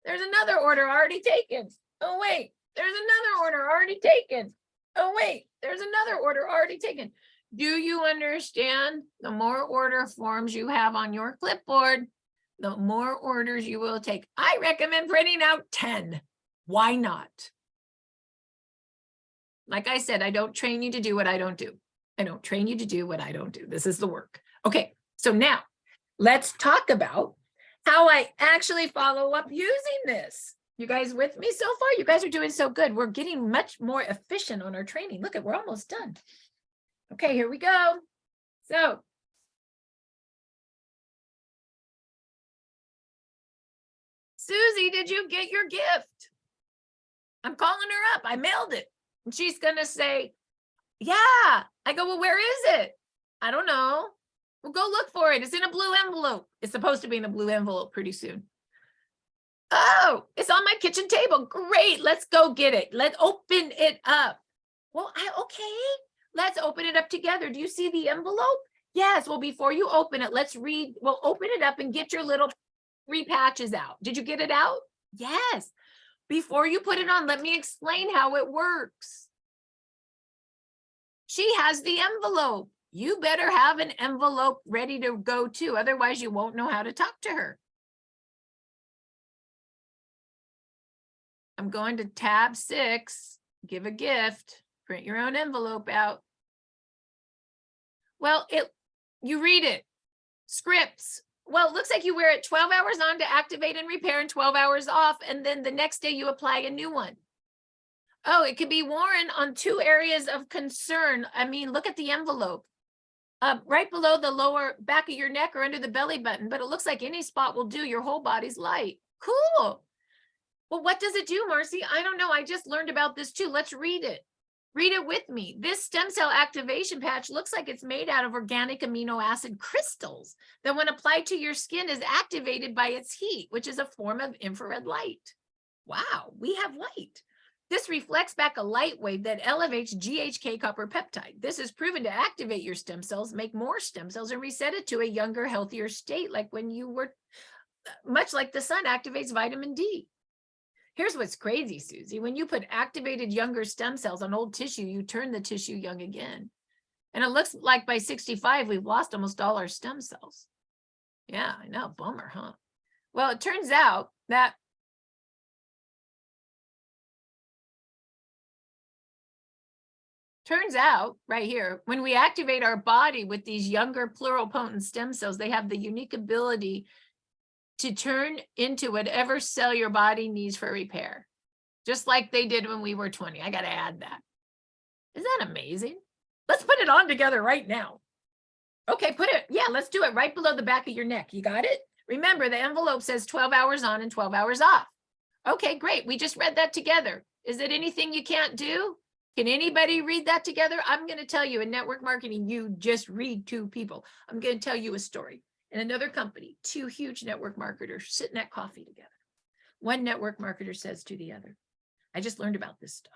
There's another order already taken. Oh, wait. There's another order already taken. Oh, wait. There's another order already taken. Do you understand? The more order forms you have on your clipboard, the more orders you will take. I recommend printing out 10. Why not? Like I said, I don't train you to do what I don't do. I don't train you to do what I don't do. This is the work. Okay, so now let's talk about how I actually follow up using this. You guys with me so far? You guys are doing so good. We're getting much more efficient on our training. Look, we're almost done. Okay, here we go. So Susie, did you get your gift? I'm calling her up. I mailed it. And she's going to say, yeah. I go, well, where is it? I don't know. Well, go look for it. It's in a blue envelope. It's supposed to be in a blue envelope pretty soon. Oh, it's on my kitchen table. Great. Let's go get it. Let's open it up. Well, okay. Let's open it up together. Do you see the envelope? Yes. Well, before you open it, let's read. Well, open it up and get your little 3 patches out. Did you get it out? Yes. Before you put it on, let me explain how it works. She has the envelope. You better have an envelope ready to go too. Otherwise, you won't know how to talk to her. I'm going to tab 6, give a gift, print your own envelope out. Well, you read it, scripts. Well, it looks like you wear it 12 hours on to activate and repair and 12 hours off. And then the next day you apply a new one. Oh, it could be worn on 2 areas of concern. I mean, look at the envelope. Right below the lower back of your neck or under the belly button, but it looks like any spot will do. Your whole body's light. Cool. Well, what does it do, Marci? I don't know. I just learned about this too. Let's read it. Read it with me. This stem cell activation patch looks like it's made out of organic amino acid crystals that when applied to your skin is activated by its heat, which is a form of infrared light. Wow, we have light. This reflects back a light wave that elevates GHK copper peptide. This is proven to activate your stem cells, make more stem cells, and reset it to a younger, healthier state, like when you were, much like the sun activates vitamin D. Here's what's crazy, Susie. When you put activated younger stem cells on old tissue, you turn the tissue young again. And it looks like by 65, we've lost almost all our stem cells. Yeah, I know, bummer, huh? Well, it turns out that right here, when we activate our body with these younger pluripotent stem cells, they have the unique ability to turn into whatever cell your body needs for repair, just like they did when we were 20. I got to add that. Isn't that amazing? Let's put it on together right now. Okay, let's do it right below the back of your neck. You got it? Remember, the envelope says 12 hours on and 12 hours off. Okay, great. We just read that together. Is it anything you can't do? Can anybody read that together? I'm going to tell you in network marketing, you just read 2 people. I'm going to tell you a story. In another company, 2 huge network marketers sitting at coffee together. One network marketer says to the other, I just learned about this stuff.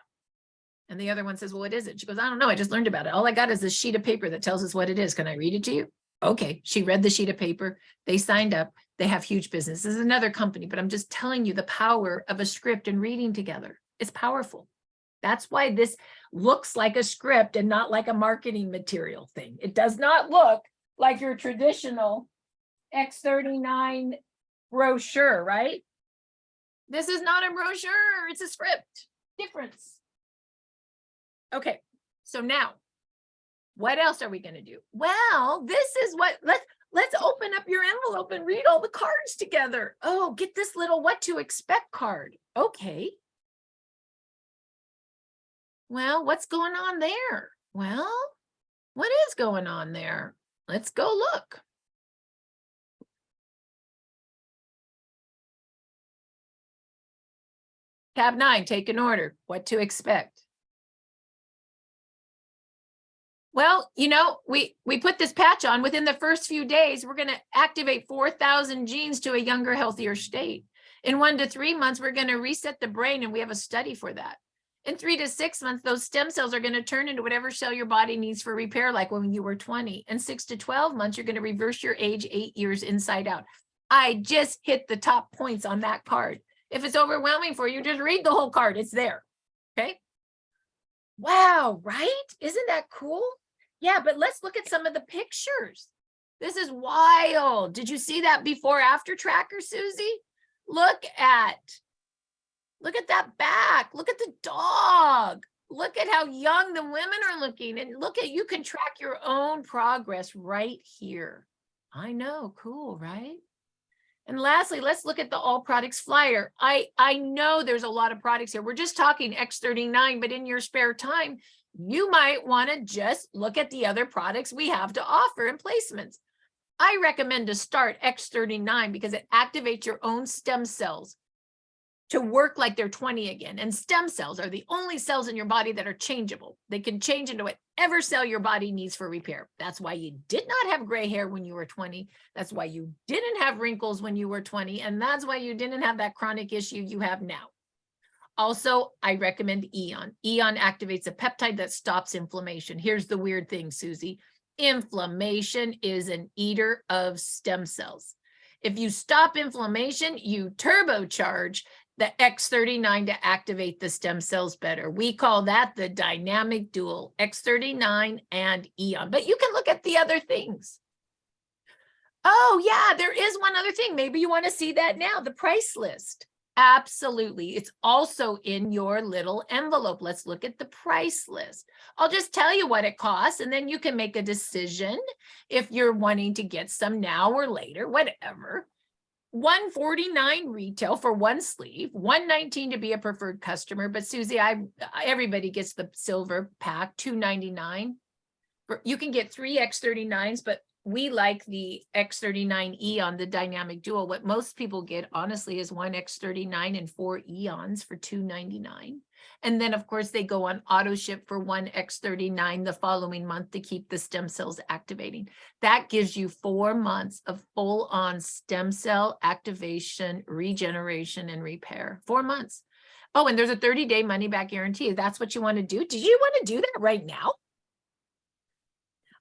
And the other one says, well, what is it? She goes, I don't know. I just learned about it. All I got is this sheet of paper that tells us what it is. Can I read it to you? Okay. She read the sheet of paper. They signed up. They have huge business. This is another company, but I'm just telling you the power of a script and reading together. It's powerful. That's why this looks like a script and not like a marketing material thing. It does not look like your traditional X39 brochure, right? This is not a brochure, it's a script. Difference. Okay, so now, what else are we going to do? Well, this is what, let's open up your envelope and read all the cards together. Oh, get this little what to expect card. Okay. Well, what's going on there? Well, what is going on there? Let's go look. Tab 9, take an order. What to expect? Well, you know, we put this patch on. Within the first few days, we're going to activate 4,000 genes to a younger, healthier state. In 1 to 3 months, we're going to reset the brain, and we have a study for that. In 3 to 6 months, those stem cells are going to turn into whatever cell your body needs for repair, like when you were 20. In 6 to 12 months, you're going to reverse your age 8 years inside out. I just hit the top points on that card. If it's overwhelming for you, just read the whole card. It's there. Okay. Wow, right? Isn't that cool? Yeah, but let's look at some of the pictures. This is wild. Did you see that before after tracker, Susie? Look at that back. Look at the dog. Look at how young the women are looking. And look at, you can track your own progress right here. I know, cool, right? And lastly, let's look at the all products flyer. I know there's a lot of products here. We're just talking X39, but in your spare time, you might want to just look at the other products we have to offer and placements. I recommend to start X39 because it activates your own stem cells to work like they're 20 again. And stem cells are the only cells in your body that are changeable. They can change into whatever cell your body needs for repair. That's why you did not have gray hair when you were 20. That's why you didn't have wrinkles when you were 20. And that's why you didn't have that chronic issue you have now. Also, I recommend Eon. Eon activates a peptide that stops inflammation. Here's the weird thing, Susie. Inflammation is an eater of stem cells. If you stop inflammation, you turbocharge the X39 to activate the stem cells better. We call that the dynamic dual, X39 and Eon. But you can look at the other things. Oh, yeah, there is one other thing. Maybe you want to see that now, the price list. Absolutely. It's also in your little envelope. Let's look at the price list. I'll just tell you what it costs, and then you can make a decision if you're wanting to get some now or later, whatever. $149 retail for one sleeve, $119 to be a preferred customer. But Susie, everybody gets the silver pack, $299. You can get 3 X39s, but we like the X39E on the dynamic dual. What most people get, honestly, is 1 X39 and 4 Eons for $299. And then, of course, they go on auto ship for 1 X39 the following month to keep the stem cells activating. That gives you 4 months of full-on stem cell activation, regeneration, and repair. 4 months. Oh, and there's a 30-day money-back guarantee. If that's what you want to do. Do you want to do that right now?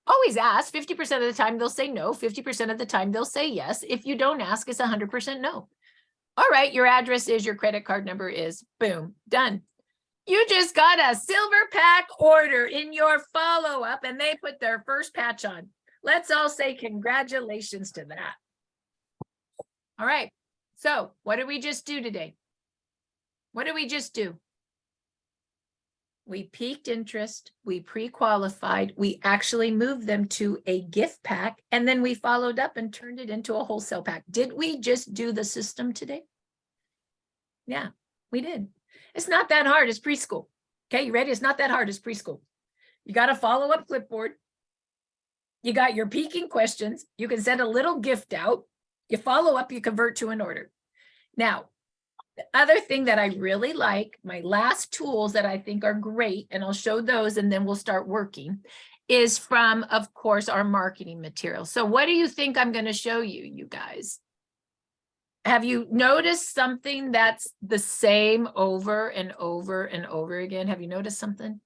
Always ask. 50% of the time they'll say no. 50% of the time they'll say yes. If you don't ask, it's 100% no. All right, your address is, your credit card number is, boom, done. You just got a silver pack order in your follow-up, and they put their first patch on. Let's all say congratulations to that. All right, so what did we just do today? What did we just do? We piqued interest, we pre-qualified, we actually moved them to a gift pack, and then we followed up and turned it into a wholesale pack. Did we just do the system today? Yeah, we did. It's not that hard. It's preschool. Okay, you ready? It's not that hard. It's preschool. You got a follow-up clipboard. You got your peeking questions. You can send a little gift out. You follow up, you convert to an order. Now, the other thing that I really like, my last tools that I think are great, and I'll show those and then we'll start working, is from, of course, our marketing material. So what do you think I'm going to show you, you guys? Have you noticed something that's the same over and over and over again? Have you noticed something?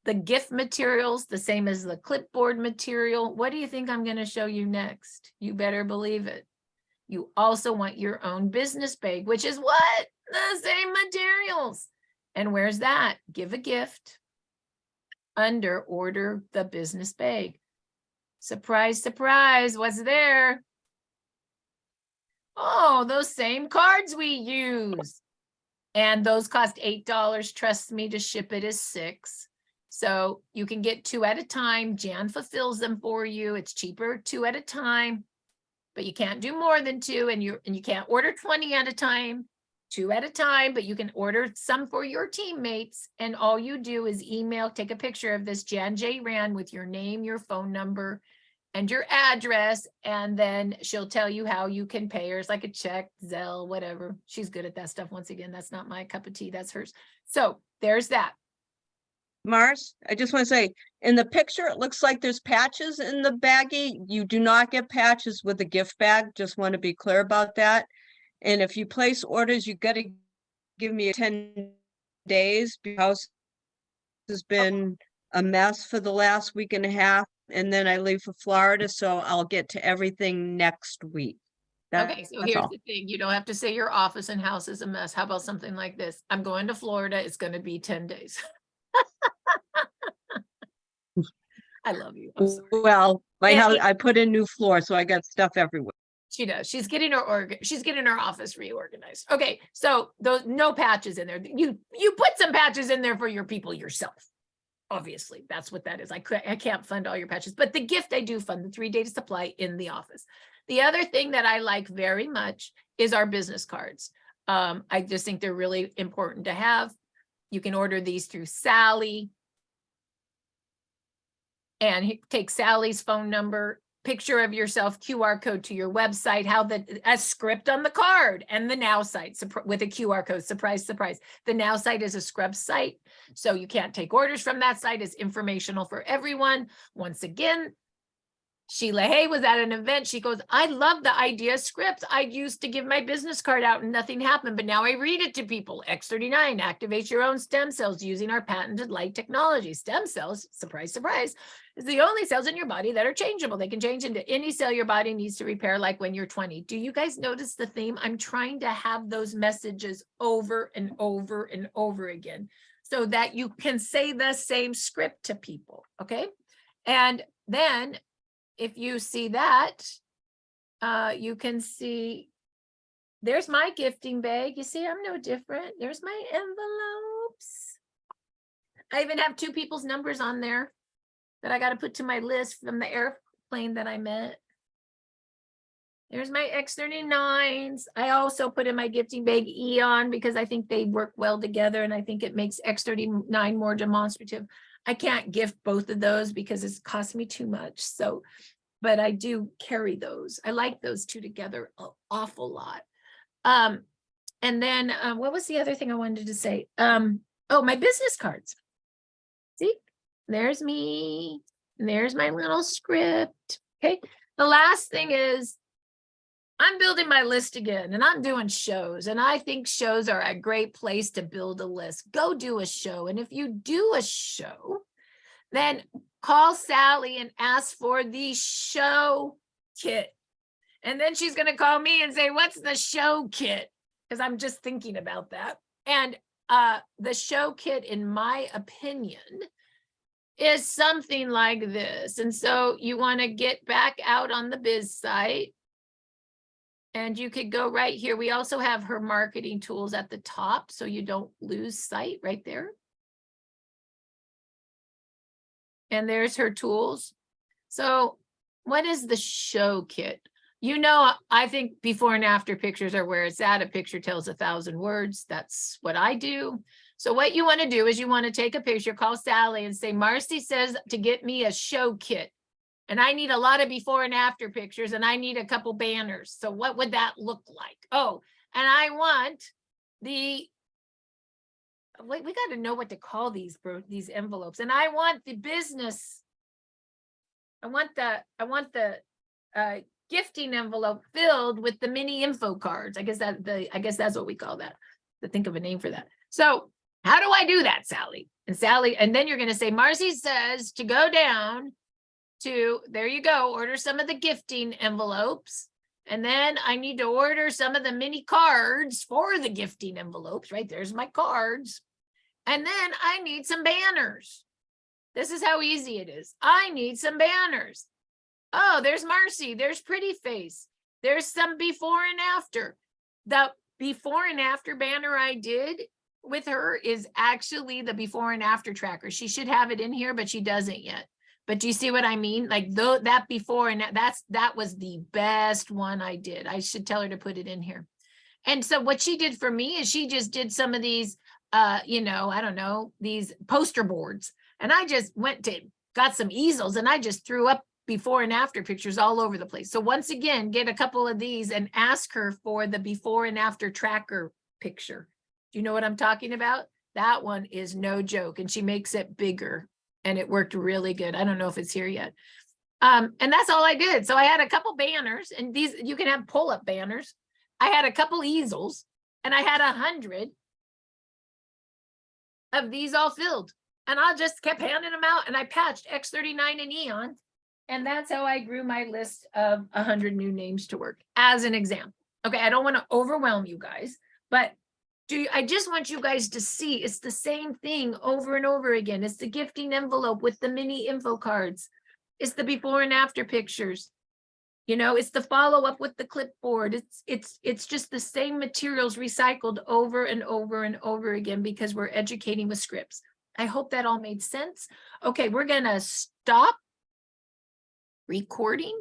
The gift materials, the same as the clipboard material. What do you think I'm going to show you next? You better believe it. You also want your own business bag, which is what? The same materials. And where's that? Give a gift under order the business bag. Surprise, surprise, what's there? Oh, those same cards we use. And those cost $8. Trust me, to ship it is $6. So you can get 2 at a time. Jan fulfills them for you. It's cheaper 2 at a time, but you can't do more than 2, and you can't order 20 at a time, 2 at a time, but you can order some for your teammates. And all you do is email, take a picture of this Jan J. Rand with your name, your phone number, and your address, and then she'll tell you how you can pay her. It's like a check, Zelle, whatever. She's good at that stuff. Once again, that's not my cup of tea, that's hers. So there's that. Mars, I just want to say, in the picture, it looks like there's patches in the baggie. You do not get patches with a gift bag. Just want to be clear about that. And if you place orders, you got to give me 10 days because has been a mess for the last week and a half. And then I leave for Florida, so I'll get to everything next week. Okay, so here's the thing. You don't have to say your office and house is a mess. How about something like this? I'm going to Florida. It's going to be 10 days. I love you. I'm sorry. Well, my house, it- I put in new floor, so I got stuff everywhere. She does. She's getting her office reorganized. Okay, so those no patches in there. You put some patches in there for your people yourself. Obviously, that's what that is. I can't fund all your patches, but the gift I do fund, the 3-day supply in the office. The other thing that I like very much is our business cards. I just think they're really important to have. You can order these through Sally. And take Sally's phone number, picture of yourself, QR code to your website, a script on the card, and the Now site with a QR code. Surprise, surprise. The Now site is a scrub site, so you can't take orders from that site. It's informational for everyone. Once again, Sheila Hay was at an event. She goes, I love the idea of scripts. I used to give my business card out and nothing happened, but now I read it to people. X39, activate your own stem cells using our patented light technology. Stem cells, surprise, surprise, is the only cells in your body that are changeable. They can change into any cell your body needs to repair, like when you're 20. Do you guys notice the theme? I'm trying to have those messages over and over and over again so that you can say the same script to people, okay? And then if you see that, you can see, there's my gifting bag. You see, I'm no different. There's my envelopes. I even have 2 people's numbers on there that I got to put to my list from the airplane that I met. There's my X39s. I also put in my gifting bag Eon because I think they work well together, and I think it makes X39 more demonstrative. I can't gift both of those because it's cost me too much. So, but I do carry those. I like those 2 together an awful lot. And then what was the other thing I wanted to say? Oh, my business cards. See, there's me. And there's my little script. Okay. The last thing is I'm building my list again, and I'm doing shows, and I think shows are a great place to build a list. Go do a show. And if you do a show, then call Sally and ask for the show kit. And then she's going to call me and say, what's the show kit? Because I'm just thinking about that. And the show kit, in my opinion, is something like this. And so you want to get back out on the Biz site. And you could go right here. We also have her marketing tools at the top, so you don't lose sight right there. And there's her tools. So what is the show kit? You know, I think before and after pictures are where it's at. A picture tells 1,000 words. That's what I do. So what you want to do is you want to take a picture, call Sally and say, Marci says to get me a show kit. And I need a lot of before and after pictures, and I need a couple banners. So what would that look like? Oh, and I want the, wait, we got to know what to call these envelopes. And I want the business. I want the gifting envelope filled with the mini info cards. I guess that's what we call that. To think of a name for that. So how do I do that, Sally? And then you're going to say, Marci says to go down to, there you go, order some of the gifting envelopes. And then I need to order some of the mini cards for the gifting envelopes, right? There's my cards. And then I need some banners. This is how easy it is. I need some banners. Oh, there's Marci. There's Pretty Face. There's some before and after. The before and after banner I did with her is actually the before and after tracker. She should have it in here, but she doesn't yet. But do you see what I mean? Like that before and that was the best one I did. I should tell her to put it in here. And so what she did for me is she just did some of these, you know, I don't know, these poster boards. And I just got some easels and I just threw up before and after pictures all over the place. So once again, get a couple of these and ask her for the before and after tracker picture. Do you know what I'm talking about? That one is no joke. And she makes it bigger and it worked really good. I don't know if it's here yet. And that's all I did. So I had a couple banners, and these, you can have pull-up banners. I had a couple easels, and I had 100 of these all filled. And I just kept handing them out, and I patched X39 and Eon. And that's how I grew my list of 100 new names to work, as an example. Okay, I don't want to overwhelm you guys, but I just want you guys to see it's the same thing over and over again. It's the gifting envelope with the mini info cards. It's the before and after pictures. You know, it's the follow up with the clipboard. It's just the same materials recycled over and over and over again because we're educating with scripts. I hope that all made sense. Okay, we're gonna stop recording